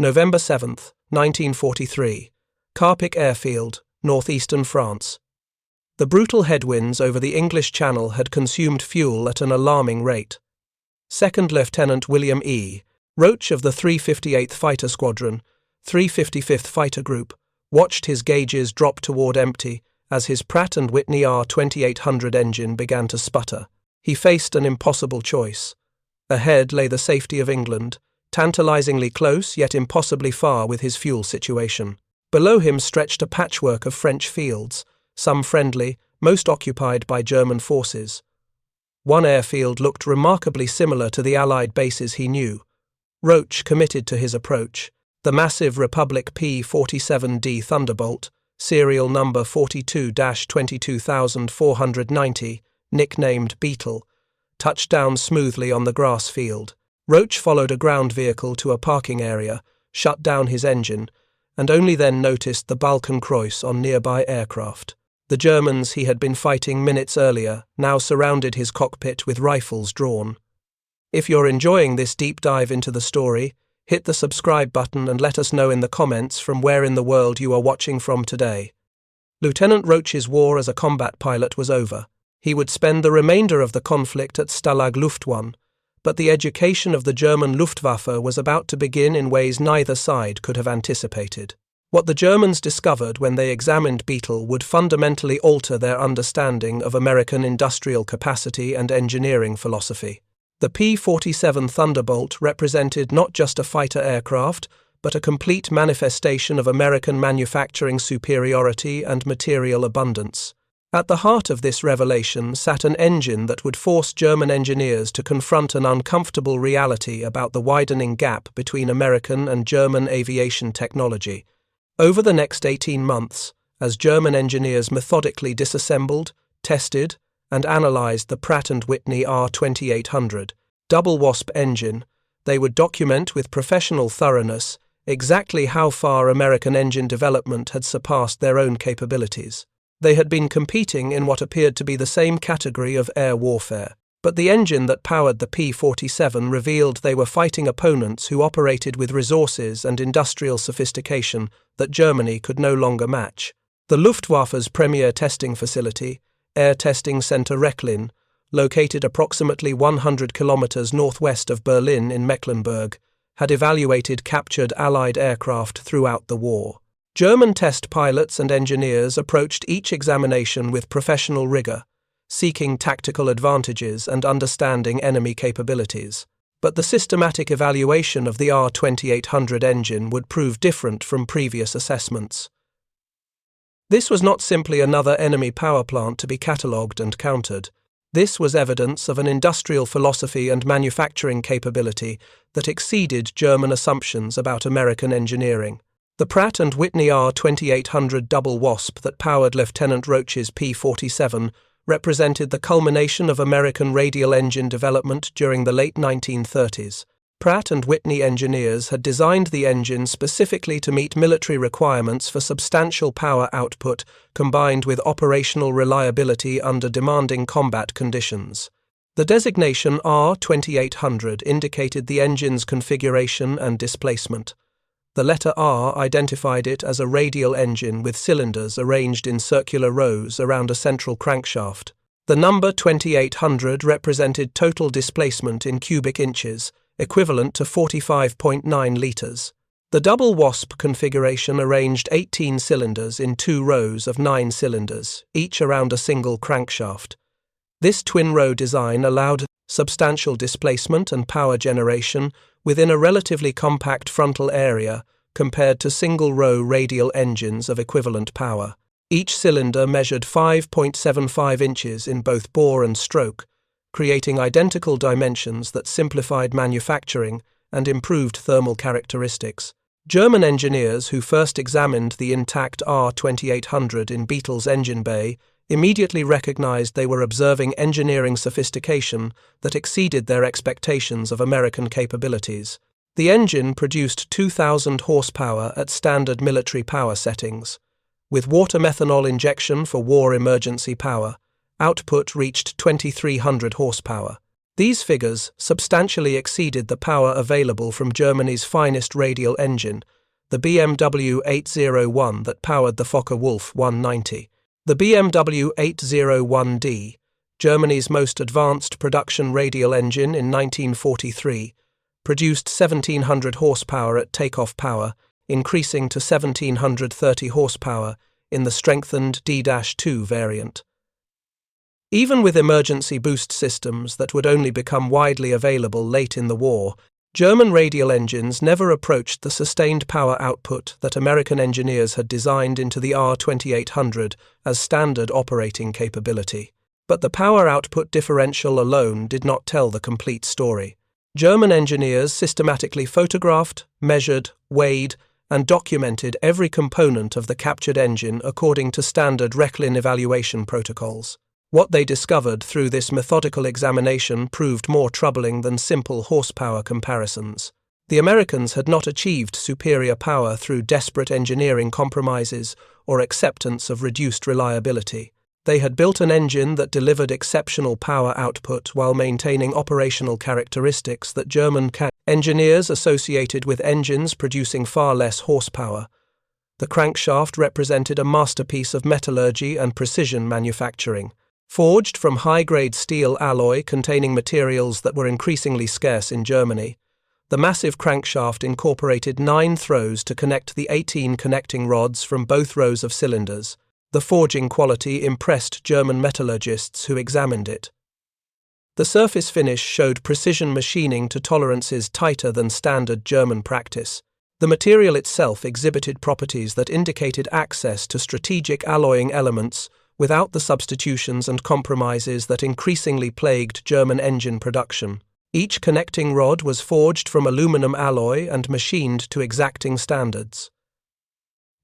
November 7, 1943. Karpik airfield, northeastern France. The brutal headwinds over the English Channel had consumed fuel at an alarming rate. Second Lieutenant William E. Roach of the 358th Fighter Squadron, 355th Fighter Group, watched his gauges drop toward empty as his Pratt and Whitney R 2800 engine began to sputter. He faced an impossible choice. Ahead lay the safety of England, tantalizingly close yet impossibly far with his fuel situation. Below him stretched a patchwork of French fields, some friendly, most occupied by German forces. One airfield looked remarkably similar to the Allied bases he knew. Roach committed to his approach. The massive Republic P-47 D Thunderbolt, serial number 42-22490, nicknamed Beetle, touched down smoothly on the grass field. Roach followed a ground vehicle to a parking area, shut down his engine, and only then noticed the balkenkreuz on nearby aircraft. The Germans he had been fighting minutes earlier now surrounded his cockpit with rifles drawn. If you're enjoying this deep dive into the story, hit the subscribe button and let us know in the comments from where in the world you are watching from today. Lieutenant Roach's war as a combat pilot was over. He would spend the remainder of the conflict at Stalag Luft 1, but the education of the German Luftwaffe was about to begin in ways neither side could have anticipated. What the Germans discovered when they examined Beetle would fundamentally alter their understanding of American industrial capacity and engineering philosophy. The P-47 Thunderbolt represented not just a fighter aircraft, but a complete manifestation of American manufacturing superiority and material abundance. At the heart of this revelation sat an engine that would force German engineers to confront an uncomfortable reality about the widening gap between American and German aviation technology. Over the next 18 months, as German engineers methodically disassembled, tested, and analyzed the Pratt and Whitney R 2800 double wasp engine, they would document with professional thoroughness exactly how far American engine development had surpassed their own capabilities. They had been competing in what appeared to be the same category of air warfare, but the engine that powered the P-47 revealed they were fighting opponents who operated with resources and industrial sophistication that Germany could no longer match. The Luftwaffe's premier testing facility, Air Testing Center Rechlin, located approximately 100 kilometers northwest of Berlin in Mecklenburg, had evaluated captured Allied aircraft throughout the war. German test pilots and engineers approached each examination with professional rigor, seeking tactical advantages and understanding enemy capabilities. But the systematic evaluation of the R 2800 engine would prove different from previous assessments. This was not simply another enemy power plant to be catalogued and countered. This was evidence of an industrial philosophy and manufacturing capability that exceeded German assumptions about American engineering. The Pratt and Whitney R 2800 double wasp that powered Lieutenant Roach's P-47 represented the culmination of American radial engine development during the late 1930s. Pratt and Whitney engineers had designed the engine specifically to meet military requirements for substantial power output combined with operational reliability under demanding combat conditions. The designation R 2800 indicated the engine's configuration and displacement. The letter R identified it as a radial engine with cylinders arranged in circular rows around a central crankshaft. The number 2800 represented total displacement in cubic inches, equivalent to 45.9 litres. The double wasp configuration arranged 18 cylinders in 2 rows of 9 cylinders, each around a single crankshaft. This twin-row design allowed substantial displacement and power generation within a relatively compact frontal area compared to single-row radial engines of equivalent power. Each cylinder measured 5.75 inches in both bore and stroke, creating identical dimensions that simplified manufacturing and improved thermal characteristics. German engineers who first examined the intact R 2800 in Beetle's engine bay immediately recognized they were observing engineering sophistication that exceeded their expectations of American capabilities. The engine produced 2,000 horsepower at standard military power settings. With water methanol injection for war emergency power, output reached 2,300 horsepower. These figures substantially exceeded the power available from Germany's finest radial engine, the BMW 801 that powered the Focke-Wulf 190. The BMW 801D, Germany's most advanced production radial engine in 1943, produced 1,700 horsepower at takeoff power, increasing to 1,730 horsepower in the strengthened D-2 variant. Even with emergency boost systems that would only become widely available late in the war, German radial engines never approached the sustained power output that American engineers had designed into the R2800 as standard operating capability. But the power output differential alone did not tell the complete story. German engineers systematically photographed, measured, weighed, and documented every component of the captured engine according to standard Rechlin evaluation protocols. What they discovered through this methodical examination proved more troubling than simple horsepower comparisons. The Americans had not achieved superior power through desperate engineering compromises or acceptance of reduced reliability. They had built an engine that delivered exceptional power output while maintaining operational characteristics that German engineers associated with engines producing far less horsepower. The crankshaft represented a masterpiece of metallurgy and precision manufacturing. Forged from high-grade steel alloy containing materials that were increasingly scarce in Germany, the massive crankshaft incorporated 9 throws to connect the 18 connecting rods from both rows of cylinders. The forging quality impressed German metallurgists who examined it. The surface finish showed precision machining to tolerances tighter than standard German practice. The material itself exhibited properties that indicated access to strategic alloying elements without the substitutions and compromises that increasingly plagued German engine production. Each connecting rod was forged from aluminum alloy and machined to exacting standards.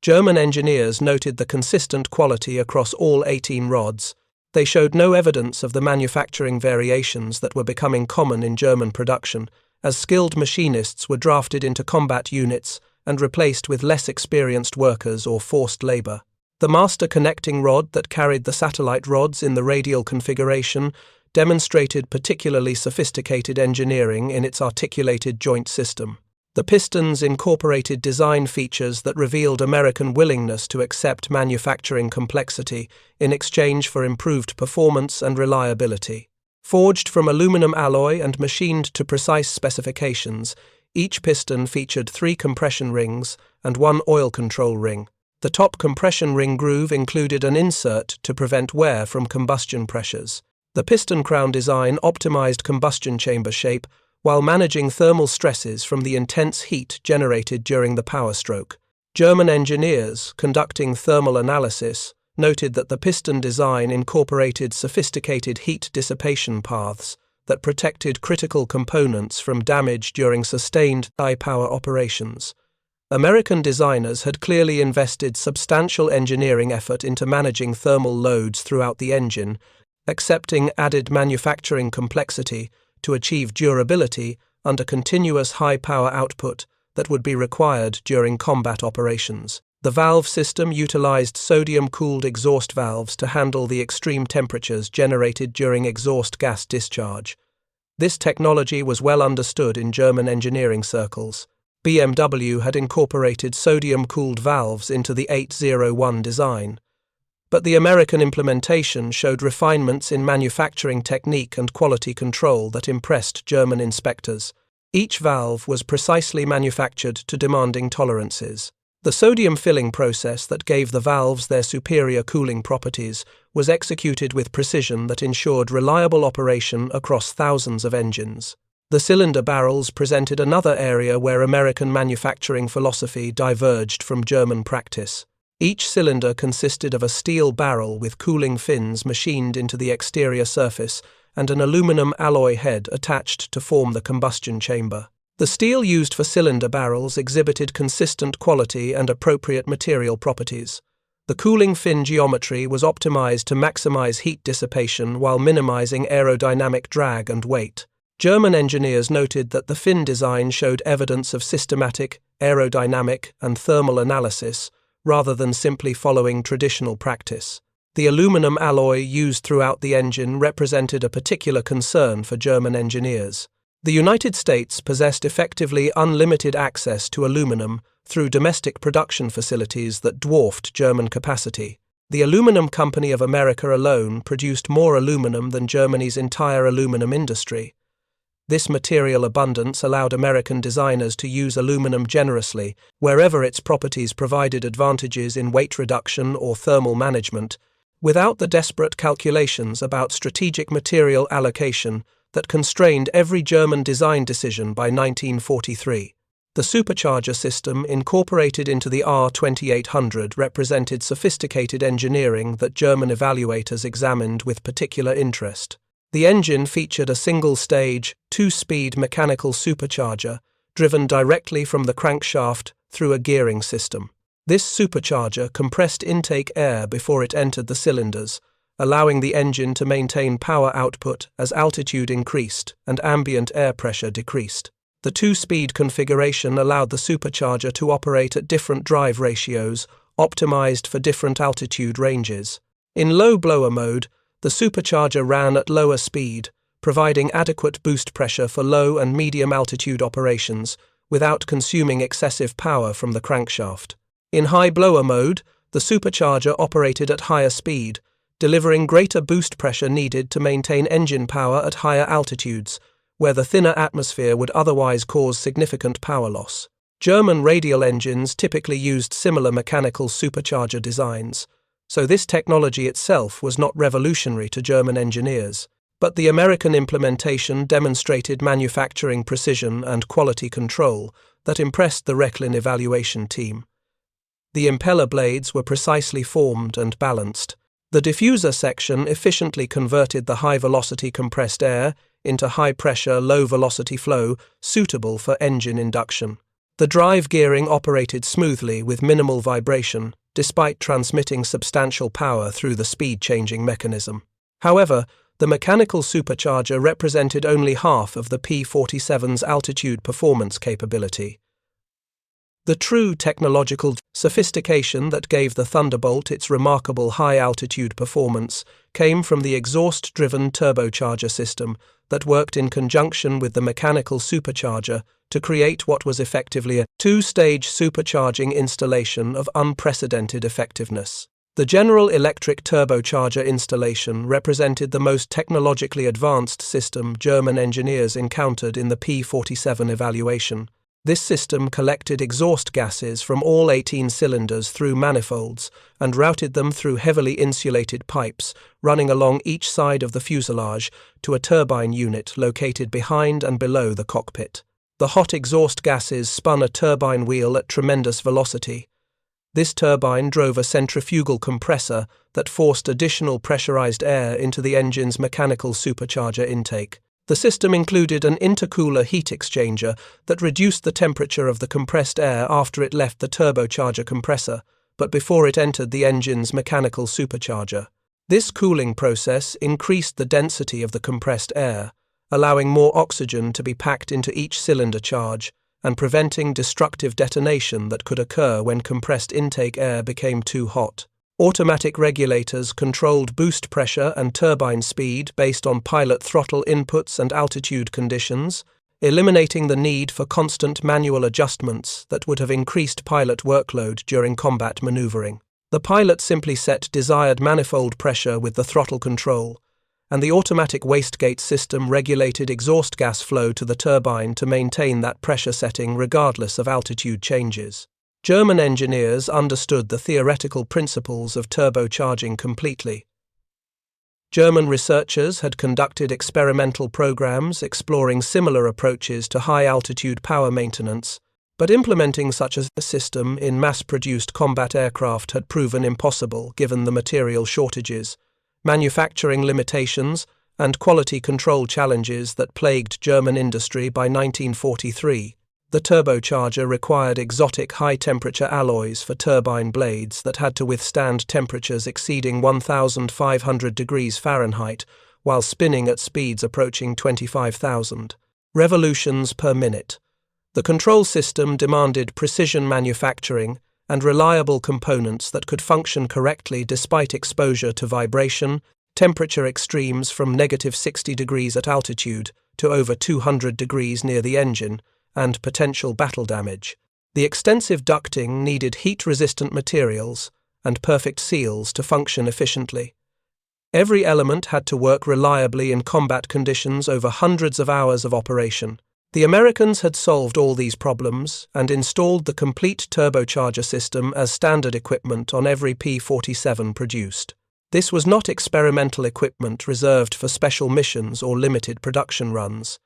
German engineers noted the consistent quality across all 18 rods. They showed no evidence of the manufacturing variations that were becoming common in German production, as skilled machinists were drafted into combat units and replaced with less experienced workers or forced labor. The master connecting rod that carried the satellite rods in the radial configuration demonstrated particularly sophisticated engineering in its articulated joint system. The pistons incorporated design features that revealed American willingness to accept manufacturing complexity in exchange for improved performance and reliability. Forged from aluminum alloy and machined to precise specifications, each piston featured 3 compression rings and 1 oil control ring. The top compression ring groove included an insert to prevent wear from combustion pressures. The piston crown design optimized combustion chamber shape while managing thermal stresses from the intense heat generated during the power stroke. German engineers, conducting thermal analysis, noted that the piston design incorporated sophisticated heat dissipation paths that protected critical components from damage during sustained high-power operations. American designers had clearly invested substantial engineering effort into managing thermal loads throughout the engine, accepting added manufacturing complexity to achieve durability under continuous high-power output that would be required during combat operations. The valve system utilized sodium-cooled exhaust valves to handle the extreme temperatures generated during exhaust gas discharge. This technology was well understood in German engineering circles. BMW had incorporated sodium-cooled valves into the 801 design, but the American implementation showed refinements in manufacturing technique and quality control that impressed German inspectors. Each valve was precisely manufactured to demanding tolerances. The sodium filling process that gave the valves their superior cooling properties was executed with precision that ensured reliable operation across thousands of engines. The cylinder barrels presented another area where American manufacturing philosophy diverged from German practice. Each cylinder consisted of a steel barrel with cooling fins machined into the exterior surface and an aluminum alloy head attached to form the combustion chamber. The steel used for cylinder barrels exhibited consistent quality and appropriate material properties. The cooling fin geometry was optimized to maximize heat dissipation while minimizing aerodynamic drag and weight. German engineers noted that the fin design showed evidence of systematic, aerodynamic, and thermal analysis, rather than simply following traditional practice. The aluminum alloy used throughout the engine represented a particular concern for German engineers. The United States possessed effectively unlimited access to aluminum through domestic production facilities that dwarfed German capacity. The Aluminum Company of America alone produced more aluminum than Germany's entire aluminum industry. This material abundance allowed American designers to use aluminum generously wherever its properties provided advantages in weight reduction or thermal management, without the desperate calculations about strategic material allocation that constrained every German design decision by 1943. The supercharger system incorporated into the R2800 represented sophisticated engineering that German evaluators examined with particular interest. The engine featured a single-stage, two-speed mechanical supercharger driven directly from the crankshaft through a gearing system. This supercharger compressed intake air before it entered the cylinders, allowing the engine to maintain power output as altitude increased and ambient air pressure decreased. The two-speed configuration allowed the supercharger to operate at different drive ratios, optimized for different altitude ranges. In low blower mode, the supercharger ran at lower speed, providing adequate boost pressure for low and medium altitude operations without consuming excessive power from the crankshaft. In high blower mode, the supercharger operated at higher speed, delivering greater boost pressure needed to maintain engine power at higher altitudes, where the thinner atmosphere would otherwise cause significant power loss. German radial engines typically used similar mechanical supercharger designs, so this technology itself was not revolutionary to German engineers, but the American implementation demonstrated manufacturing precision and quality control that impressed the Rechlin evaluation team. The impeller blades were precisely formed and balanced. The diffuser section efficiently converted the high-velocity compressed air into high-pressure, low-velocity flow suitable for engine induction. The drive gearing operated smoothly with minimal vibration, despite transmitting substantial power through the speed-changing mechanism. However, the mechanical supercharger represented only half of the P-47's altitude performance capability. The true technological sophistication that gave the Thunderbolt its remarkable high-altitude performance came from the exhaust-driven turbocharger system that worked in conjunction with the mechanical supercharger to create what was effectively a two-stage supercharging installation of unprecedented effectiveness. The General Electric turbocharger installation represented the most technologically advanced system German engineers encountered in the P-47 evaluation. This system collected exhaust gases from all 18 cylinders through manifolds and routed them through heavily insulated pipes running along each side of the fuselage to a turbine unit located behind and below the cockpit. The hot exhaust gases spun a turbine wheel at tremendous velocity. This turbine drove a centrifugal compressor that forced additional pressurized air into the engine's mechanical supercharger intake. The system included an intercooler heat exchanger that reduced the temperature of the compressed air after it left the turbocharger compressor, but before it entered the engine's mechanical supercharger. This cooling process increased the density of the compressed air, allowing more oxygen to be packed into each cylinder charge and preventing destructive detonation that could occur when compressed intake air became too hot. Automatic regulators controlled boost pressure and turbine speed based on pilot throttle inputs and altitude conditions, eliminating the need for constant manual adjustments that would have increased pilot workload during combat maneuvering. The pilot simply set desired manifold pressure with the throttle control, and the automatic wastegate system regulated exhaust gas flow to the turbine to maintain that pressure setting regardless of altitude changes. German engineers understood the theoretical principles of turbocharging completely. German researchers had conducted experimental programs exploring similar approaches to high-altitude power maintenance, but implementing such a system in mass-produced combat aircraft had proven impossible given the material shortages, manufacturing limitations, and quality control challenges that plagued German industry by 1943. The turbocharger required exotic high-temperature alloys for turbine blades that had to withstand temperatures exceeding 1,500 degrees Fahrenheit while spinning at speeds approaching 25,000 revolutions per minute. The control system demanded precision manufacturing and reliable components that could function correctly despite exposure to vibration, temperature extremes from -60 degrees at altitude to over 200 degrees near the engine, and potential battle damage. The extensive ducting needed heat-resistant materials and perfect seals to function efficiently. Every element had to work reliably in combat conditions over hundreds of hours of operation. The Americans had solved all these problems and installed the complete turbocharger system as standard equipment on every P-47 produced. This was not experimental equipment reserved for special missions or limited production runs.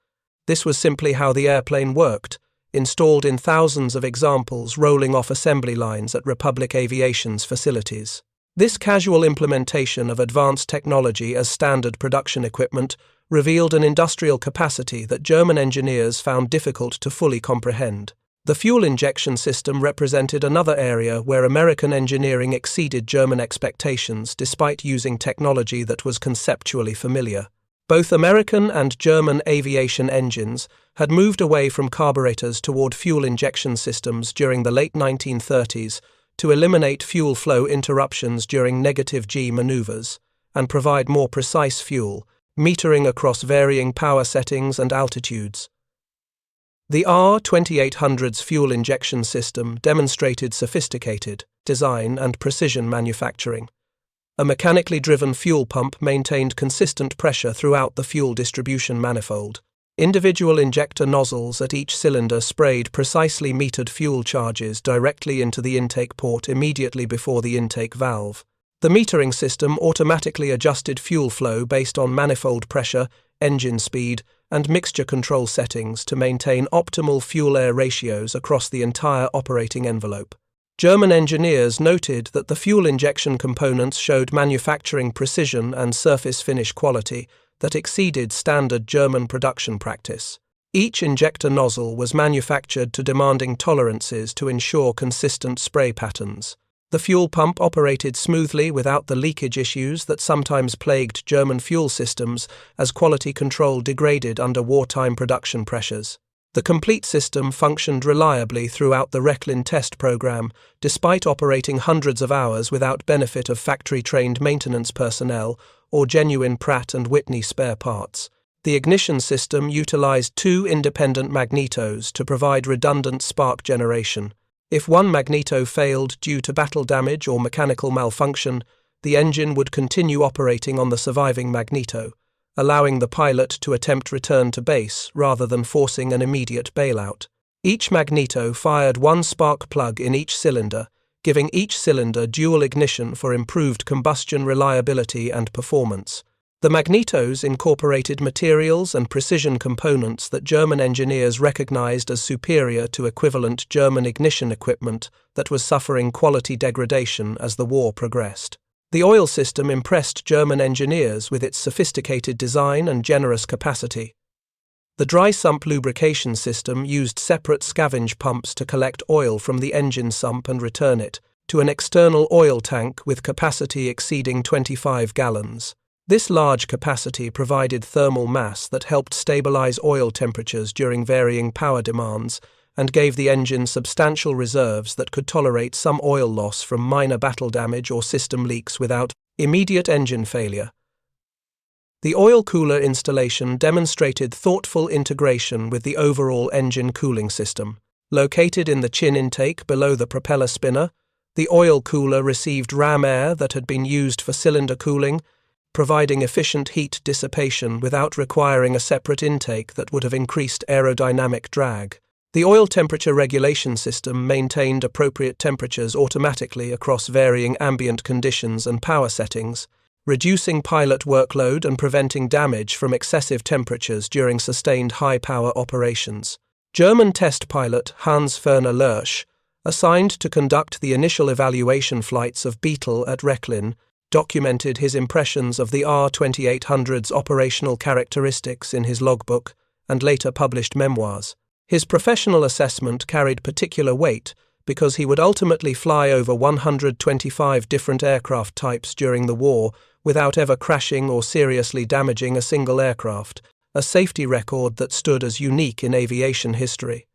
This was simply how the airplane worked, installed in thousands of examples rolling off assembly lines at Republic Aviation's facilities. This casual implementation of advanced technology as standard production equipment revealed an industrial capacity that German engineers found difficult to fully comprehend. The fuel injection system represented another area where American engineering exceeded German expectations despite using technology that was conceptually familiar. Both American and German aviation engines had moved away from carburetors toward fuel injection systems during the late 1930s to eliminate fuel flow interruptions during -G maneuvers and provide more precise fuel, metering across varying power settings and altitudes. The R-2800's fuel injection system demonstrated sophisticated design and precision manufacturing. A mechanically driven fuel pump maintained consistent pressure throughout the fuel distribution manifold. Individual injector nozzles at each cylinder sprayed precisely metered fuel charges directly into the intake port immediately before the intake valve. The metering system automatically adjusted fuel flow based on manifold pressure, engine speed, and mixture control settings to maintain optimal fuel-air ratios across the entire operating envelope. German engineers noted that the fuel injection components showed manufacturing precision and surface finish quality that exceeded standard German production practice. Each injector nozzle was manufactured to demanding tolerances to ensure consistent spray patterns. The fuel pump operated smoothly without the leakage issues that sometimes plagued German fuel systems as quality control degraded under wartime production pressures. The complete system functioned reliably throughout the Rechlin test program, despite operating hundreds of hours without benefit of factory-trained maintenance personnel or genuine Pratt and Whitney spare parts. The ignition system utilized two independent magnetos to provide redundant spark generation. If one magneto failed due to battle damage or mechanical malfunction, the engine would continue operating on the surviving magneto, allowing the pilot to attempt return to base rather than forcing an immediate bailout. Each magneto fired one spark plug in each cylinder, giving each cylinder dual ignition for improved combustion reliability and performance. The magnetos incorporated materials and precision components that German engineers recognized as superior to equivalent German ignition equipment that was suffering quality degradation as the war progressed. The oil system impressed German engineers with its sophisticated design and generous capacity. The dry sump lubrication system used separate scavenge pumps to collect oil from the engine sump and return it to an external oil tank with capacity exceeding 25 gallons. This large capacity provided thermal mass that helped stabilize oil temperatures during varying power demands and gave the engine substantial reserves that could tolerate some oil loss from minor battle damage or system leaks without immediate engine failure. The oil cooler installation demonstrated thoughtful integration with the overall engine cooling system. Located in the chin intake below the propeller spinner, the oil cooler received ram air that had been used for cylinder cooling, providing efficient heat dissipation without requiring a separate intake that would have increased aerodynamic drag. The oil temperature regulation system maintained appropriate temperatures automatically across varying ambient conditions and power settings, reducing pilot workload and preventing damage from excessive temperatures during sustained high-power operations. German test pilot Hans-Werner Lersch, assigned to conduct the initial evaluation flights of Beetle at Rechlin, documented his impressions of the R-2800's operational characteristics in his logbook and later published memoirs. His professional assessment carried particular weight because he would ultimately fly over 125 different aircraft types during the war without ever crashing or seriously damaging a single aircraft, a safety record that stood as unique in aviation history.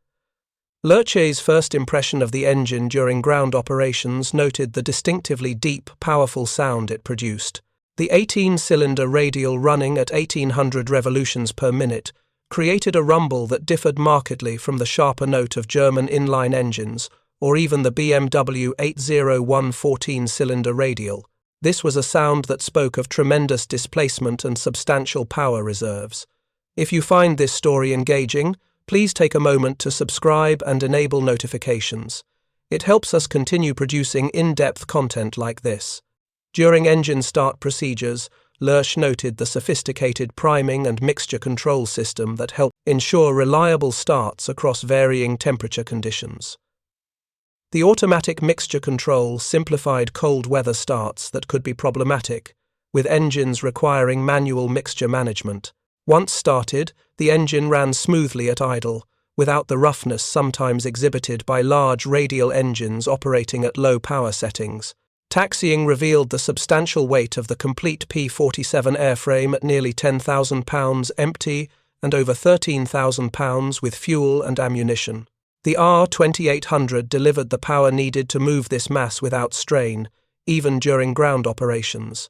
Lurche's first impression of the engine during ground operations noted the distinctively deep, powerful sound it produced. The 18-cylinder radial running at 1800 revolutions per minute created a rumble that differed markedly from the sharper note of German inline engines, or even the BMW 801 14-cylinder radial. This was a sound that spoke of tremendous displacement and substantial power reserves. If you find this story engaging, please take a moment to subscribe and enable notifications. It helps us continue producing in-depth content like this. During engine start procedures, Lurch noted the sophisticated priming and mixture control system that helped ensure reliable starts across varying temperature conditions. The automatic mixture control simplified cold weather starts that could be problematic, with engines requiring manual mixture management. Once started, the engine ran smoothly at idle, without the roughness sometimes exhibited by large radial engines operating at low power settings. Taxiing revealed the substantial weight of the complete P-47 airframe at nearly 10,000 pounds empty and over 13,000 pounds with fuel and ammunition. The R-2800 delivered the power needed to move this mass without strain, even during ground operations.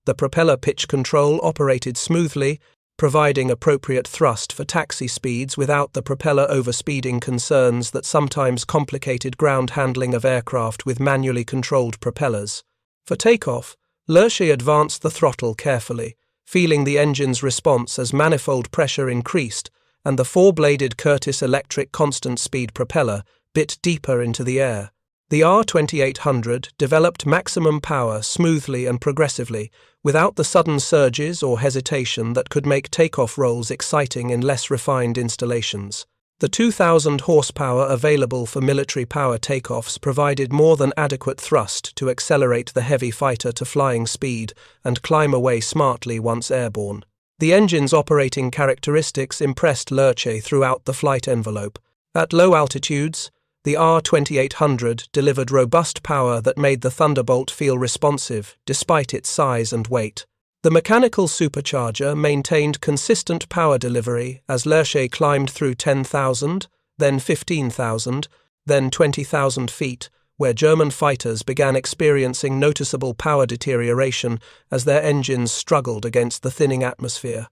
The propeller pitch control operated smoothly, providing appropriate thrust for taxi speeds without the propeller overspeeding concerns that sometimes complicated ground handling of aircraft with manually controlled propellers. For takeoff, Lurch advanced the throttle carefully, feeling the engine's response as manifold pressure increased and the four-bladed Curtiss electric constant-speed propeller bit deeper into the air. The R-2800 developed maximum power smoothly and progressively, without the sudden surges or hesitation that could make takeoff rolls exciting in less refined installations. The 2,000 horsepower available for military power takeoffs provided more than adequate thrust to accelerate the heavy fighter to flying speed and climb away smartly once airborne. The engine's operating characteristics impressed Lurch throughout the flight envelope. At low altitudes, the R-2800 delivered robust power that made the Thunderbolt feel responsive, despite its size and weight. The mechanical supercharger maintained consistent power delivery as Lurch climbed through 10,000, then 15,000, then 20,000 feet, where German fighters began experiencing noticeable power deterioration as their engines struggled against the thinning atmosphere.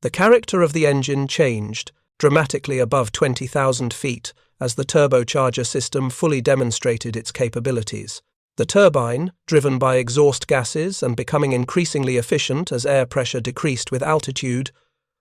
The character of the engine changed, dramatically above 20,000 feet, as the turbocharger system fully demonstrated its capabilities. The turbine, driven by exhaust gases and becoming increasingly efficient as air pressure decreased with altitude,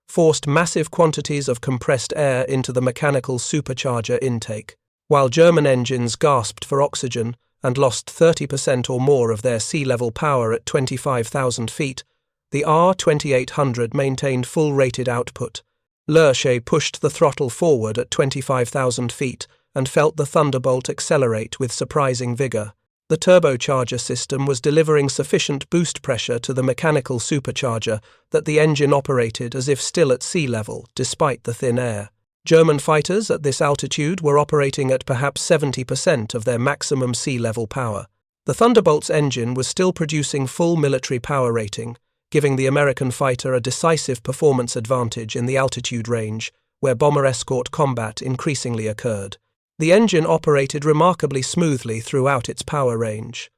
forced massive quantities of compressed air into the mechanical supercharger intake. While German engines gasped for oxygen and lost 30% or more of their sea-level power at 25,000 feet, the R-2800 maintained full rated output. Lurch pushed the throttle forward at 25,000 feet and felt the Thunderbolt accelerate with surprising vigor. The turbocharger system was delivering sufficient boost pressure to the mechanical supercharger that the engine operated as if still at sea level, despite the thin air. German fighters at this altitude were operating at perhaps 70% of their maximum sea-level power. The Thunderbolt's engine was still producing full military power rating, giving the American fighter a decisive performance advantage in the altitude range, where bomber escort combat increasingly occurred. The engine operated remarkably smoothly throughout its power range.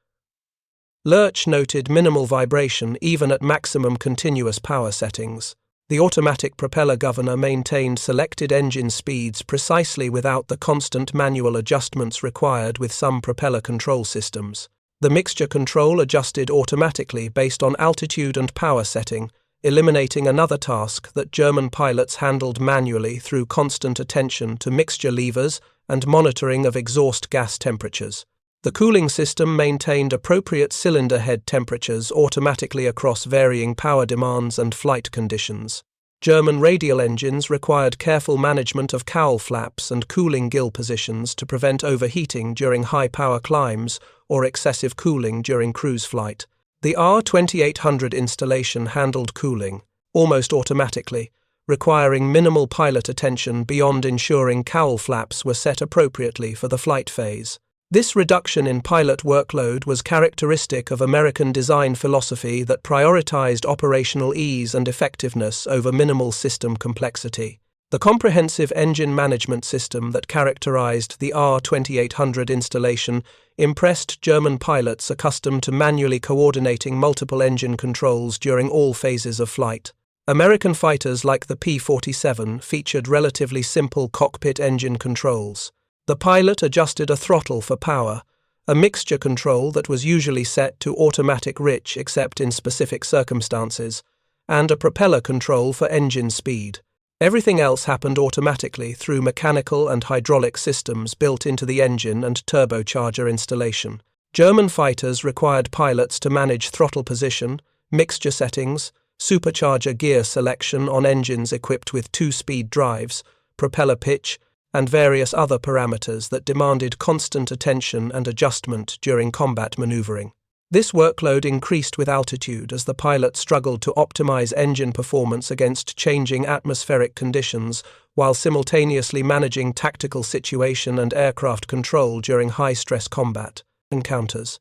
Lurch noted minimal vibration even at maximum continuous power settings. The automatic propeller governor maintained selected engine speeds precisely without the constant manual adjustments required with some propeller control systems. The mixture control adjusted automatically based on altitude and power setting, eliminating another task that German pilots handled manually through constant attention to mixture levers and monitoring of exhaust gas temperatures. The cooling system maintained appropriate cylinder head temperatures automatically across varying power demands and flight conditions. German radial engines required careful management of cowl flaps and cooling gill positions to prevent overheating during high-power climbs or excessive cooling during cruise flight. The R-2800 installation handled cooling, almost automatically, requiring minimal pilot attention beyond ensuring cowl flaps were set appropriately for the flight phase. This reduction in pilot workload was characteristic of American design philosophy that prioritized operational ease and effectiveness over minimal system complexity. The comprehensive engine management system that characterized the R-2800 installation impressed German pilots accustomed to manually coordinating multiple engine controls during all phases of flight. American fighters like the P-47 featured relatively simple cockpit engine controls. The pilot adjusted a throttle for power, a mixture control that was usually set to automatic rich except in specific circumstances, and a propeller control for engine speed. Everything else happened automatically through mechanical and hydraulic systems built into the engine and turbocharger installation. German fighters required pilots to manage throttle position, mixture settings, supercharger gear selection on engines equipped with two-speed drives, propeller pitch, and various other parameters that demanded constant attention and adjustment during combat maneuvering. This workload increased with altitude as the pilot struggled to optimize engine performance against changing atmospheric conditions while simultaneously managing tactical situation and aircraft control during high-stress combat encounters.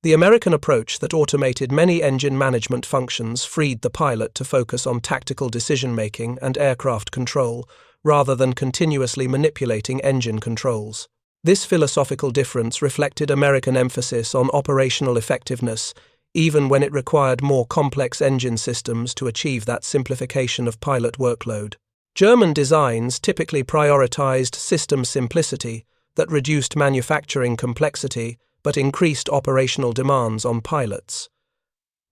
The American approach that automated many engine management functions freed the pilot to focus on tactical decision-making and aircraft control rather than continuously manipulating engine controls. This philosophical difference reflected American emphasis on operational effectiveness, even when it required more complex engine systems to achieve that simplification of pilot workload. German designs typically prioritized system simplicity that reduced manufacturing complexity but increased operational demands on pilots.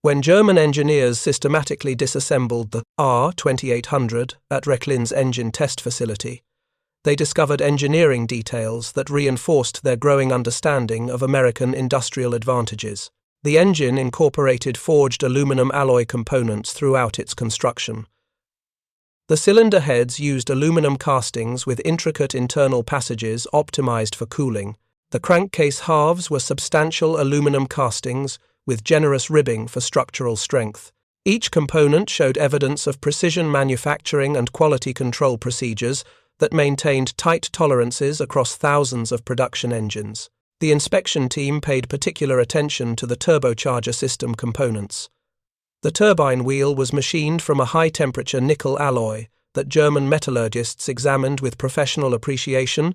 When German engineers systematically disassembled the R-2800 at Recklin's engine test facility, they discovered engineering details that reinforced their growing understanding of American industrial advantages. The engine incorporated forged aluminum alloy components throughout its construction. The cylinder heads used aluminum castings with intricate internal passages optimized for cooling. The crankcase halves were substantial aluminum castings with generous ribbing for structural strength. Each component showed evidence of precision manufacturing and quality control procedures that maintained tight tolerances across thousands of production engines. The inspection team paid particular attention to the turbocharger system components. The turbine wheel was machined from a high-temperature nickel alloy that German metallurgists examined with professional appreciation,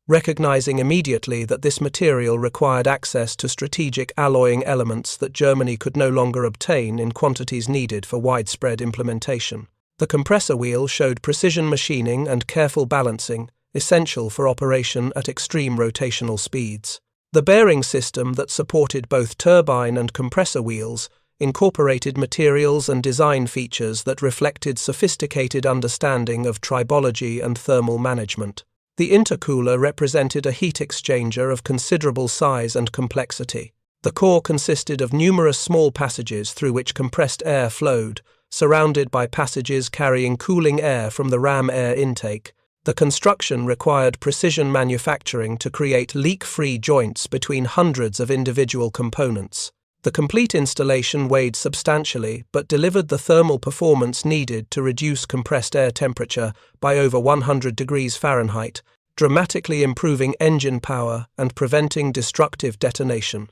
recognizing immediately that this material required access to strategic alloying elements that Germany could no longer obtain in quantities needed for widespread implementation. The compressor wheel showed precision machining and careful balancing, essential for operation at extreme rotational speeds. The bearing system that supported both turbine and compressor wheels incorporated materials and design features that reflected sophisticated understanding of tribology and thermal management. The intercooler represented a heat exchanger of considerable size and complexity. The core consisted of numerous small passages through which compressed air flowed, surrounded by passages carrying cooling air from the ram air intake. The construction required precision manufacturing to create leak-free joints between hundreds of individual components. The complete installation weighed substantially but delivered the thermal performance needed to reduce compressed air temperature by over 100 degrees Fahrenheit, dramatically improving engine power and preventing destructive detonation.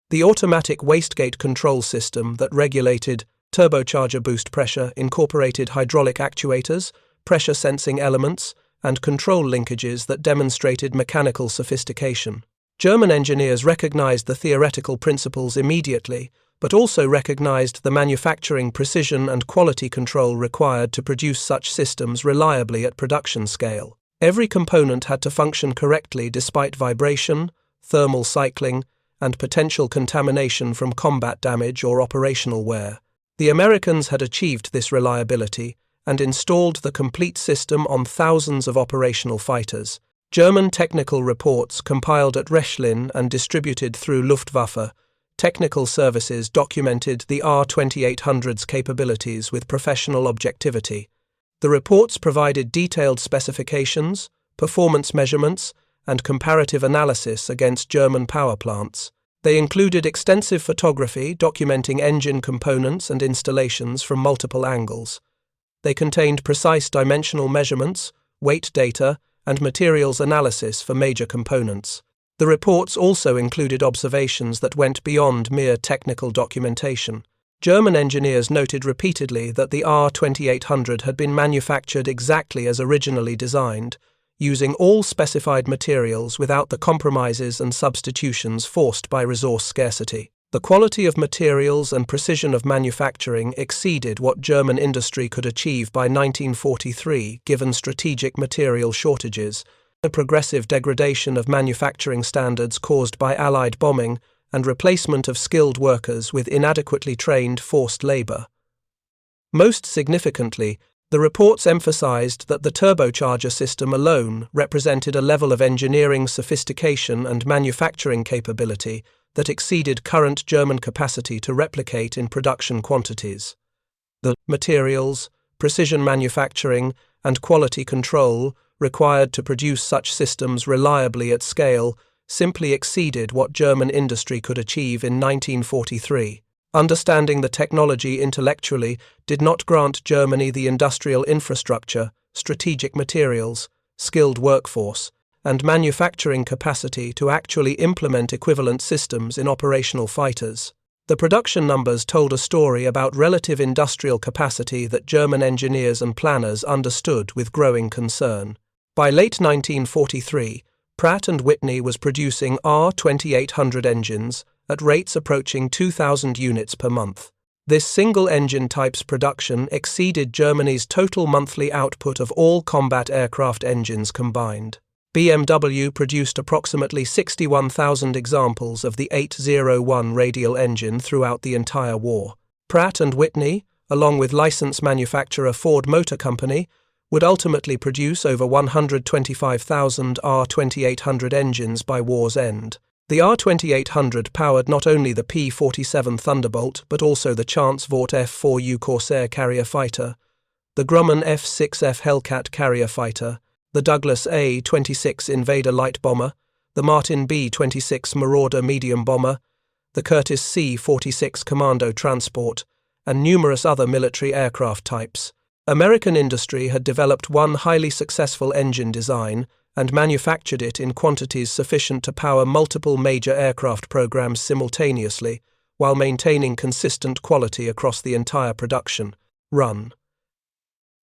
The automatic wastegate control system that regulated turbocharger boost pressure incorporated hydraulic actuators, pressure sensing elements, and control linkages that demonstrated mechanical sophistication. German engineers recognized the theoretical principles immediately, but also recognized the manufacturing precision and quality control required to produce such systems reliably at production scale. Every component had to function correctly despite vibration, thermal cycling, and potential contamination from combat damage or operational wear. The Americans had achieved this reliability and installed the complete system on thousands of operational fighters. German technical reports compiled at Rechlin and distributed through Luftwaffe technical services documented the R-2800's capabilities with professional objectivity. The reports provided detailed specifications, performance measurements, and comparative analysis against German power plants. They included extensive photography documenting engine components and installations from multiple angles. They contained precise dimensional measurements, weight data, and materials analysis for major components. The reports also included observations that went beyond mere technical documentation. German engineers noted repeatedly that the R2800 had been manufactured exactly as originally designed, using all specified materials without the compromises and substitutions forced by resource scarcity. The quality of materials and precision of manufacturing exceeded what German industry could achieve by 1943 given strategic material shortages, the progressive degradation of manufacturing standards caused by Allied bombing, and replacement of skilled workers with inadequately trained forced labor. Most significantly, the reports emphasized that the turbocharger system alone represented a level of engineering sophistication and manufacturing capability that exceeded current German capacity to replicate in production quantities. The materials, precision manufacturing, and quality control required to produce such systems reliably at scale simply exceeded what German industry could achieve in 1943. Understanding the technology intellectually did not grant Germany the industrial infrastructure, strategic materials, skilled workforce, and manufacturing capacity to actually implement equivalent systems in operational fighters. The production numbers told a story about relative industrial capacity that German engineers and planners understood with growing concern. By late 1943, Pratt and Whitney was producing R2800 engines at rates approaching 2,000 units per month. This single-engine type's production exceeded Germany's total monthly output of all combat aircraft engines combined. BMW produced approximately 61,000 examples of the 801 radial engine throughout the entire war. Pratt and Whitney, along with license manufacturer Ford Motor Company, would ultimately produce over 125,000 R2800 engines by war's end. The R2800 powered not only the P-47 Thunderbolt but also the Chance Vought F-4U Corsair carrier fighter, the Grumman F-6F Hellcat carrier fighter, the Douglas A-26 Invader light bomber, the Martin B-26 Marauder medium bomber, the Curtiss C-46 Commando transport, and numerous other military aircraft types. American industry had developed one highly successful engine design and manufactured it in quantities sufficient to power multiple major aircraft programs simultaneously, while maintaining consistent quality across the entire production run.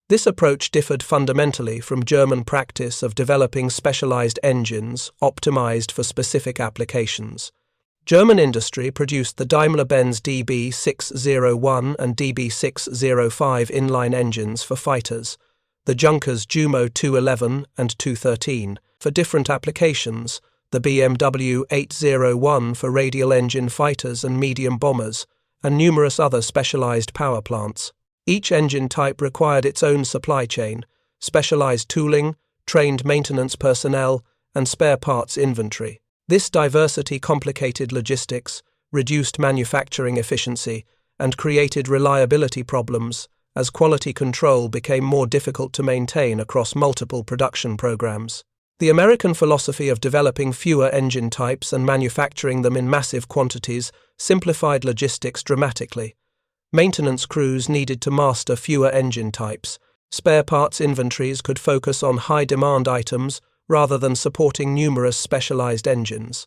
This approach differed fundamentally from German practice of developing specialized engines optimized for specific applications. German industry produced the Daimler-Benz DB601 and DB605 inline engines for fighters, the Junkers Jumo 211 and 213 for different applications, the BMW 801 for radial engine fighters and medium bombers, and numerous other specialized power plants. Each engine type required its own supply chain, specialized tooling, trained maintenance personnel, and spare parts inventory. This diversity complicated logistics, reduced manufacturing efficiency, and created reliability problems as quality control became more difficult to maintain across multiple production programs. The American philosophy of developing fewer engine types and manufacturing them in massive quantities simplified logistics dramatically. Maintenance crews needed to master fewer engine types. Spare parts inventories could focus on high-demand items rather than supporting numerous specialized engines.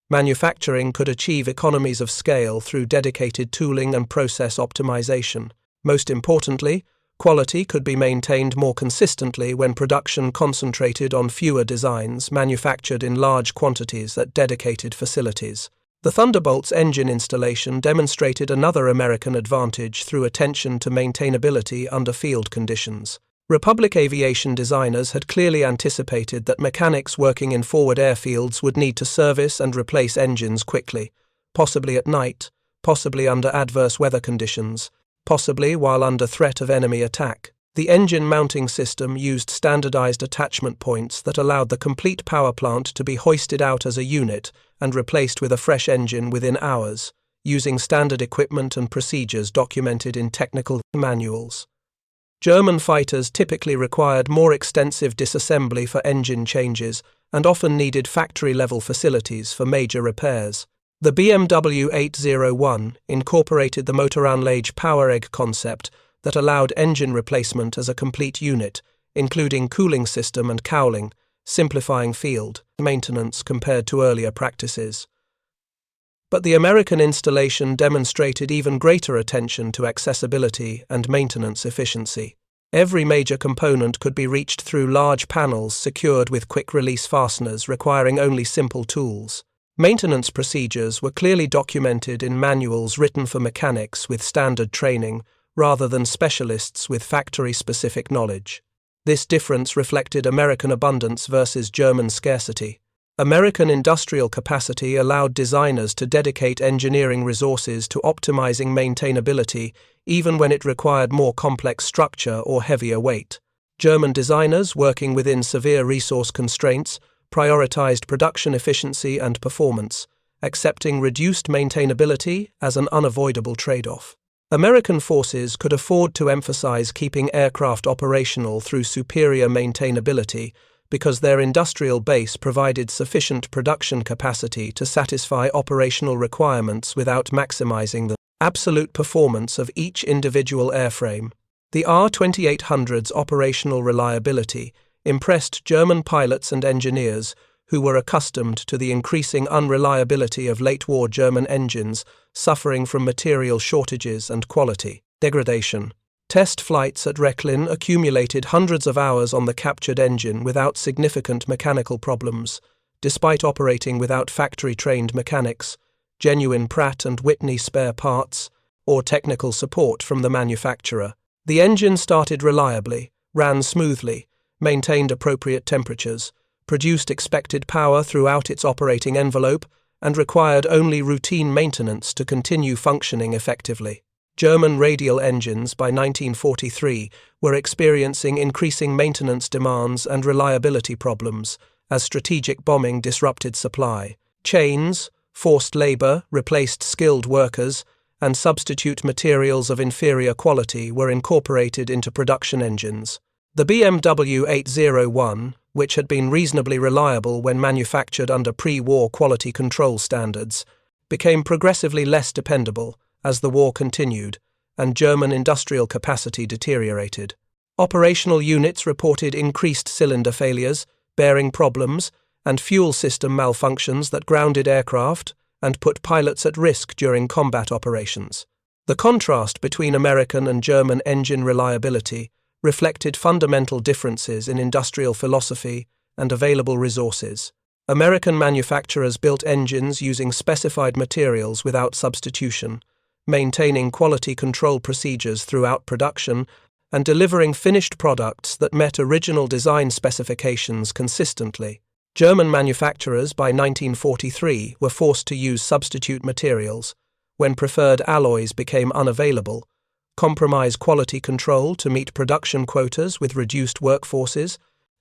Manufacturing could achieve economies of scale through dedicated tooling and process optimization. Most importantly, quality could be maintained more consistently when production concentrated on fewer designs manufactured in large quantities at dedicated facilities. The Thunderbolt's engine installation demonstrated another American advantage through attention to maintainability under field conditions. Republic aviation designers had clearly anticipated that mechanics working in forward airfields would need to service and replace engines quickly, possibly at night, possibly under adverse weather conditions, possibly while under threat of enemy attack. The engine mounting system used standardized attachment points that allowed the complete power plant to be hoisted out as a unit and replaced with a fresh engine within hours, using standard equipment and procedures documented in technical manuals. German fighters typically required more extensive disassembly for engine changes and often needed factory-level facilities for major repairs. The BMW 801 incorporated the Motoranlage power egg concept that allowed engine replacement as a complete unit, including cooling system and cowling, simplifying field maintenance compared to earlier practices. But the American installation demonstrated even greater attention to accessibility and maintenance efficiency. Every major component could be reached through large panels secured with quick-release fasteners requiring only simple tools. Maintenance procedures were clearly documented in manuals written for mechanics with standard training, rather than specialists with factory-specific knowledge. This difference reflected American abundance versus German scarcity. American industrial capacity allowed designers to dedicate engineering resources to optimizing maintainability, even when it required more complex structure or heavier weight. German designers, working within severe resource constraints, prioritized production efficiency and performance, accepting reduced maintainability as an unavoidable trade-off. American forces could afford to emphasize keeping aircraft operational through superior maintainability because their industrial base provided sufficient production capacity to satisfy operational requirements without maximizing the absolute performance of each individual airframe. The R-2800's operational reliability impressed German pilots and engineers who were accustomed to the increasing unreliability of late-war German engines, suffering from material shortages and quality degradation. Test flights at Rechlin accumulated hundreds of hours on the captured engine without significant mechanical problems, despite operating without factory-trained mechanics, genuine Pratt and Whitney spare parts, or technical support from the manufacturer. The engine started reliably, ran smoothly, maintained appropriate temperatures, produced expected power throughout its operating envelope, and required only routine maintenance to continue functioning effectively. German radial engines by 1943 were experiencing increasing maintenance demands and reliability problems as strategic bombing disrupted supply chains, forced labor, replaced skilled workers, and substitute materials of inferior quality were incorporated into production engines. The BMW 801, which had been reasonably reliable when manufactured under pre-war quality control standards, became progressively less dependable as the war continued and German industrial capacity deteriorated. Operational units reported increased cylinder failures, bearing problems, and fuel system malfunctions that grounded aircraft and put pilots at risk during combat operations. The contrast between American and German engine reliability reflected fundamental differences in industrial philosophy and available resources. American manufacturers built engines using specified materials without substitution, maintaining quality control procedures throughout production, and delivering finished products that met original design specifications consistently. German manufacturers by 1943 were forced to use substitute materials when preferred alloys became unavailable, compromise quality control to meet production quotas with reduced workforces,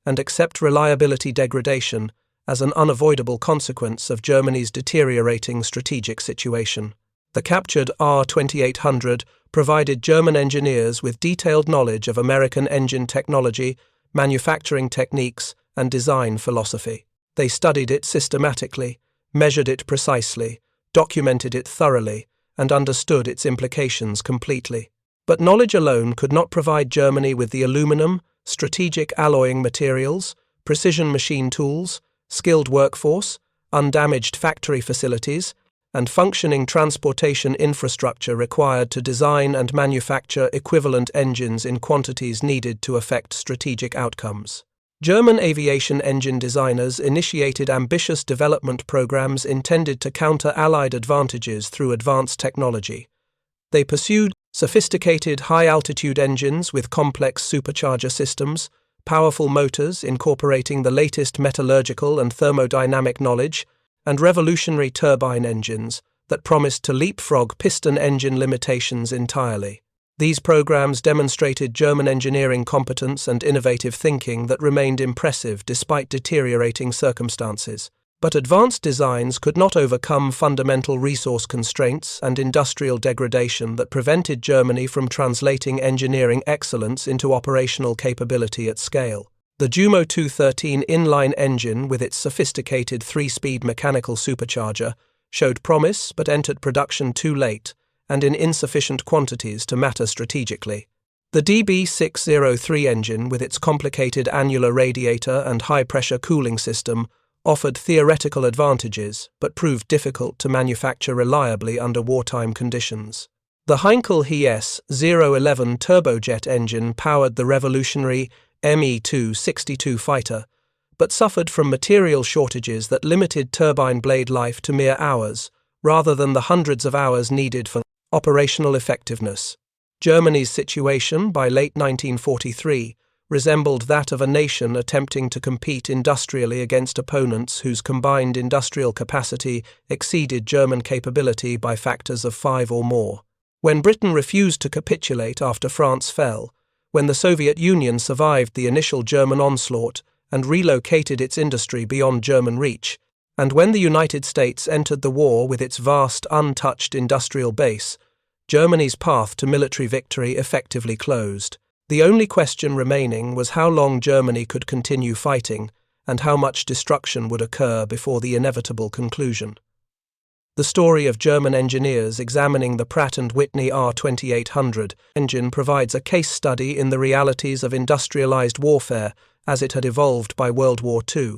and accept reliability degradation as an unavoidable consequence of Germany's deteriorating strategic situation. The captured R-2800 provided German engineers with detailed knowledge of American engine technology, manufacturing techniques, and design philosophy. They studied it systematically, measured it precisely, documented it thoroughly, and understood its implications completely. But knowledge alone could not provide Germany with the aluminum, strategic alloying materials, precision machine tools, skilled workforce, undamaged factory facilities, and functioning transportation infrastructure required to design and manufacture equivalent engines in quantities needed to affect strategic outcomes. German aviation engine designers initiated ambitious development programs intended to counter Allied advantages through advanced technology. They pursued sophisticated high-altitude engines with complex supercharger systems, powerful motors incorporating the latest metallurgical and thermodynamic knowledge, and revolutionary turbine engines that promised to leapfrog piston engine limitations entirely. These programs demonstrated German engineering competence and innovative thinking that remained impressive despite deteriorating circumstances. But advanced designs could not overcome fundamental resource constraints and industrial degradation that prevented Germany from translating engineering excellence into operational capability at scale. The Jumo 213 inline engine, with its sophisticated 3-speed mechanical supercharger, showed promise but entered production too late and in insufficient quantities to matter strategically. The DB603 engine, with its complicated annular radiator and high-pressure cooling system, offered theoretical advantages but proved difficult to manufacture reliably under wartime conditions. The Heinkel Hess 011 turbojet engine powered the revolutionary Me-262 fighter, but suffered from material shortages that limited turbine blade life to mere hours, rather than the hundreds of hours needed for operational effectiveness. Germany's situation by late 1943 resembled that of a nation attempting to compete industrially against opponents whose combined industrial capacity exceeded German capability by factors of 5 or more. When Britain refused to capitulate after France fell, when the Soviet Union survived the initial German onslaught and relocated its industry beyond German reach, and when the United States entered the war with its vast, untouched industrial base, Germany's path to military victory effectively closed. The only question remaining was how long Germany could continue fighting and how much destruction would occur before the inevitable conclusion. The story of German engineers examining the Pratt and Whitney R 2800 engine provides a case study in the realities of industrialized warfare as it had evolved by World War II.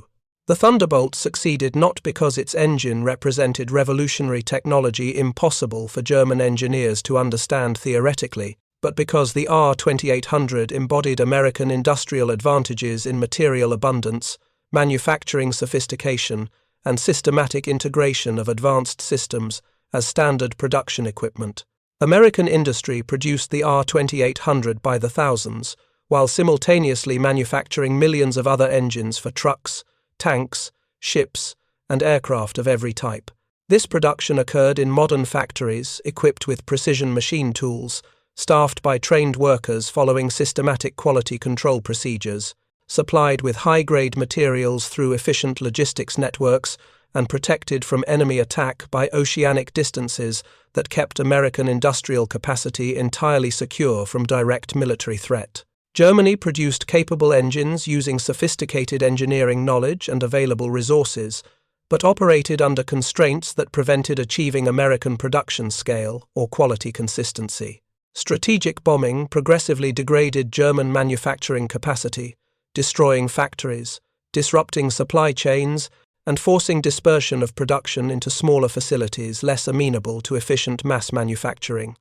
The Thunderbolt succeeded not because its engine represented revolutionary technology impossible for German engineers to understand theoretically, but because the R 2800 embodied American industrial advantages in material abundance, manufacturing sophistication, and systematic integration of advanced systems as standard production equipment. American industry produced the R 2800 by the thousands, while simultaneously manufacturing millions of other engines for trucks, tanks, ships, and aircraft of every type. This production occurred in modern factories equipped with precision machine tools, staffed by trained workers following systematic quality control procedures, supplied with high-grade materials through efficient logistics networks, and protected from enemy attack by oceanic distances that kept American industrial capacity entirely secure from direct military threat. Germany produced capable engines using sophisticated engineering knowledge and available resources, but operated under constraints that prevented achieving American production scale or quality consistency. Strategic bombing progressively degraded German manufacturing capacity, destroying factories, disrupting supply chains, and forcing dispersion of production into smaller facilities less amenable to efficient mass manufacturing.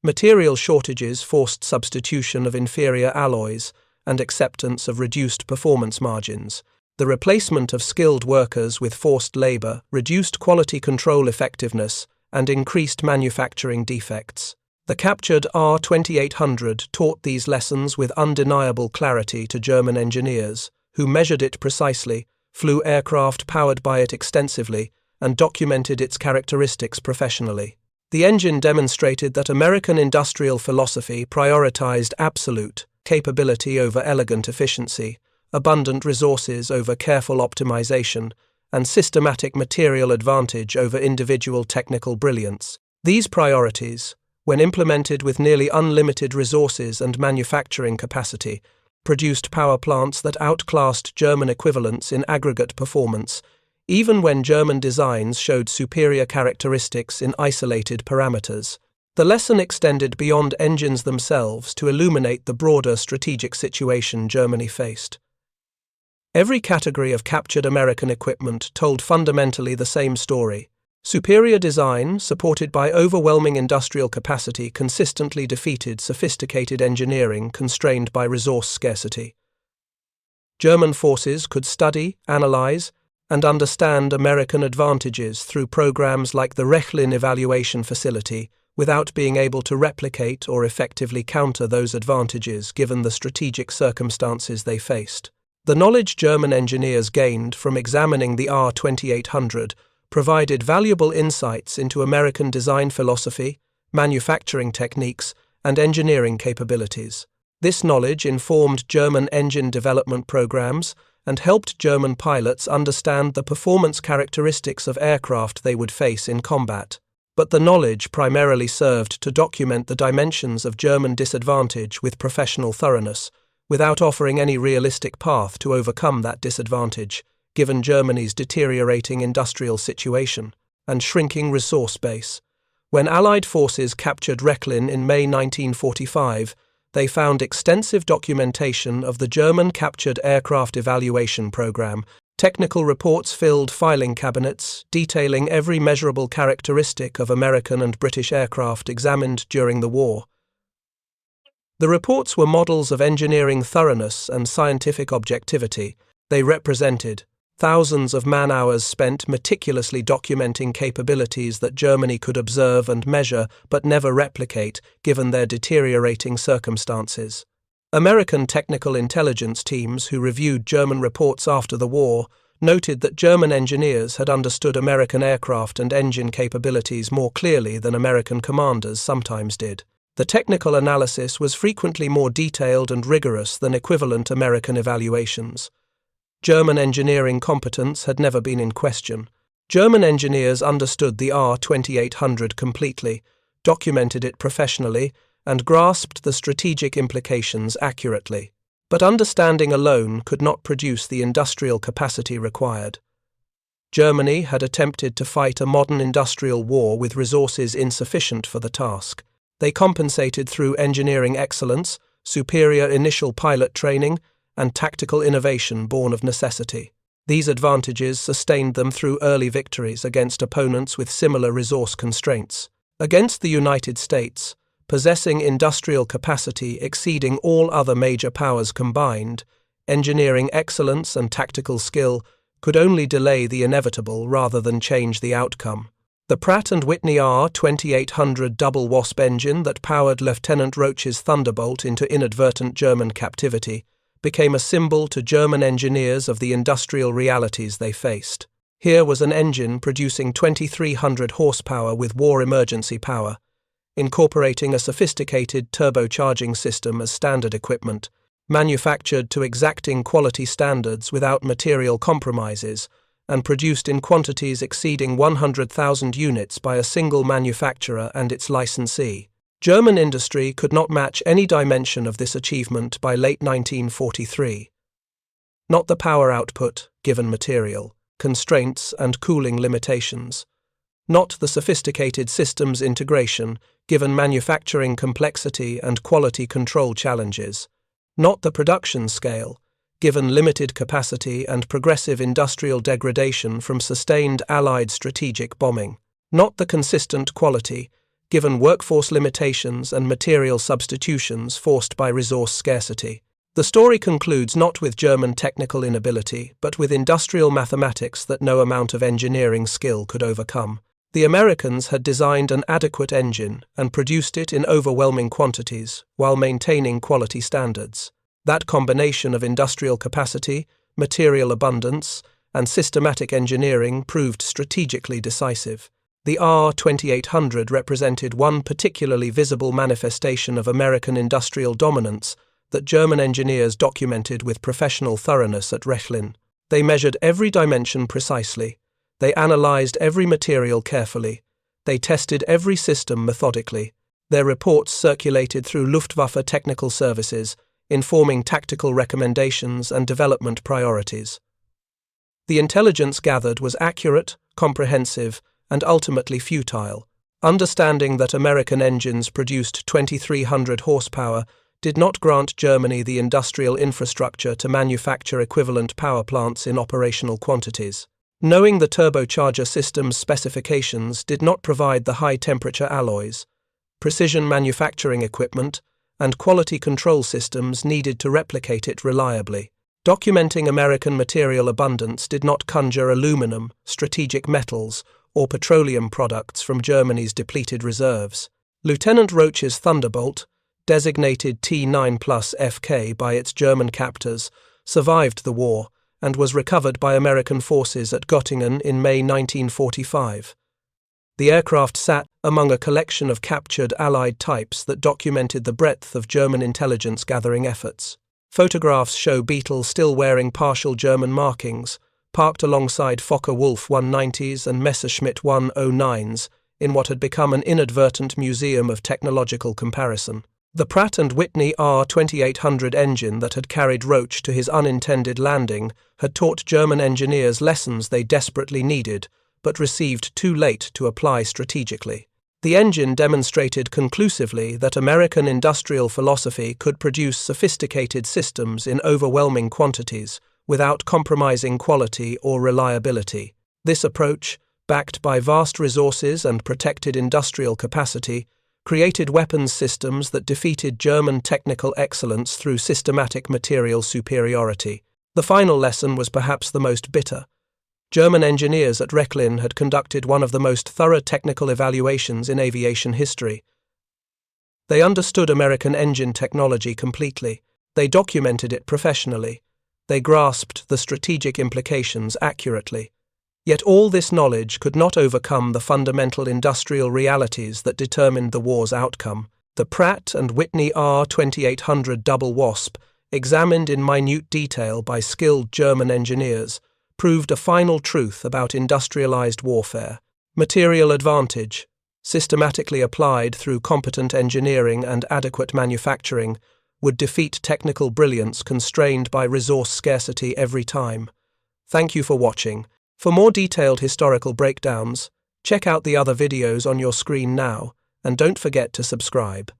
Material shortages forced substitution of inferior alloys and acceptance of reduced performance margins. The replacement of skilled workers with forced labor reduced quality control effectiveness and increased manufacturing defects. The captured R 2800 taught these lessons with undeniable clarity to German engineers, who measured it precisely, flew aircraft powered by it extensively, and documented its characteristics professionally. The engine demonstrated that American industrial philosophy prioritized absolute capability over elegant efficiency, abundant resources over careful optimization, and systematic material advantage over individual technical brilliance. These priorities, when implemented with nearly unlimited resources and manufacturing capacity, produced power plants that outclassed German equivalents in aggregate performance, even when German designs showed superior characteristics in isolated parameters. The lesson extended beyond engines themselves to illuminate the broader strategic situation Germany faced. Every category of captured American equipment told fundamentally the same story. Superior design, supported by overwhelming industrial capacity, consistently defeated sophisticated engineering constrained by resource scarcity. German forces could study, analyze, and understand American advantages through programs like the Rechlin Evaluation Facility without being able to replicate or effectively counter those advantages given the strategic circumstances they faced. The knowledge German engineers gained from examining the R 2800 provided valuable insights into American design philosophy, manufacturing techniques, and engineering capabilities. This knowledge informed German engine development programs and helped German pilots understand the performance characteristics of aircraft they would face in combat. But the knowledge primarily served to document the dimensions of German disadvantage with professional thoroughness, without offering any realistic path to overcome that disadvantage, given Germany's deteriorating industrial situation and shrinking resource base. When Allied forces captured Rechlin in May 1945, they found extensive documentation of the German captured aircraft evaluation program, Technical reports filled filing cabinets, detailing every measurable characteristic of American and British aircraft examined during the war. The reports were models of engineering thoroughness and scientific objectivity. They represented thousands of man-hours spent meticulously documenting capabilities that Germany could observe and measure but never replicate, given their deteriorating circumstances. American technical intelligence teams who reviewed German reports after the war noted that German engineers had understood American aircraft and engine capabilities more clearly than American commanders sometimes did. The technical analysis was frequently more detailed and rigorous than equivalent American evaluations. German engineering competence had never been in question. German engineers understood the R-2800 completely, documented it professionally, and grasped the strategic implications accurately. But understanding alone could not produce the industrial capacity required. Germany had attempted to fight a modern industrial war with resources insufficient for the task. They compensated through engineering excellence, superior initial pilot training, and tactical innovation born of necessity. These advantages sustained them through early victories against opponents with similar resource constraints. Against the United States, possessing industrial capacity exceeding all other major powers combined, engineering excellence and tactical skill could only delay the inevitable rather than change the outcome. The Pratt and Whitney R 2800 double wasp engine that powered Lieutenant Roach's Thunderbolt into inadvertent German captivity became a symbol to German engineers of the industrial realities they faced. Here was an engine producing 2,300 horsepower with war emergency power, incorporating a sophisticated turbocharging system as standard equipment, manufactured to exacting quality standards without material compromises, and produced in quantities exceeding 100,000 units by a single manufacturer and its licensee. German industry could not match any dimension of this achievement by late 1943. Not the power output, given material constraints and cooling limitations. Not the sophisticated systems integration, given manufacturing complexity and quality control challenges. Not the production scale, given limited capacity and progressive industrial degradation from sustained Allied strategic bombing. Not the consistent quality, given workforce limitations and material substitutions forced by resource scarcity. The story concludes not with German technical inability, but with industrial mathematics that no amount of engineering skill could overcome. The Americans had designed an adequate engine and produced it in overwhelming quantities while maintaining quality standards. That combination of industrial capacity, material abundance, and systematic engineering proved strategically decisive. The R-2800 represented one particularly visible manifestation of American industrial dominance that German engineers documented with professional thoroughness at Rechlin. They measured every dimension precisely. They analyzed every material carefully. They tested every system methodically. Their reports circulated through Luftwaffe technical services, informing tactical recommendations and development priorities. The intelligence gathered was accurate, comprehensive, and ultimately futile. Understanding that American engines produced 2,300 horsepower did not grant Germany the industrial infrastructure to manufacture equivalent power plants in operational quantities. Knowing the turbocharger system's specifications did not provide the high-temperature alloys, precision manufacturing equipment, and quality control systems needed to replicate it reliably. Documenting American material abundance did not conjure aluminum, strategic metals, or petroleum products from Germany's depleted reserves. Lieutenant Roach's Thunderbolt, designated T9+FK by its German captors, survived the war and was recovered by American forces at Göttingen in May 1945. The aircraft sat among a collection of captured Allied types that documented the breadth of German intelligence-gathering efforts. Photographs show Beetle still wearing partial German markings, parked alongside Fokker-Wulf 190s and Messerschmitt 109s in what had become an inadvertent museum of technological comparison. The Pratt and Whitney R 2800 engine that had carried Roach to his unintended landing had taught German engineers lessons they desperately needed, but received too late to apply strategically. The engine demonstrated conclusively that American industrial philosophy could produce sophisticated systems in overwhelming quantities without compromising quality or reliability. This approach, backed by vast resources and protected industrial capacity, created weapons systems that defeated German technical excellence through systematic material superiority. The final lesson was perhaps the most bitter. German engineers at Rechlin had conducted one of the most thorough technical evaluations in aviation history. They understood American engine technology completely. They documented it professionally. They grasped the strategic implications accurately. Yet all this knowledge could not overcome the fundamental industrial realities that determined the war's outcome. The Pratt and Whitney R 2800 double wasp, examined in minute detail by skilled German engineers, proved a final truth about industrialized warfare. Material advantage, systematically applied through competent engineering and adequate manufacturing, would defeat technical brilliance constrained by resource scarcity every time. Thank you for watching. For more detailed historical breakdowns, check out the other videos on your screen now, and don't forget to subscribe.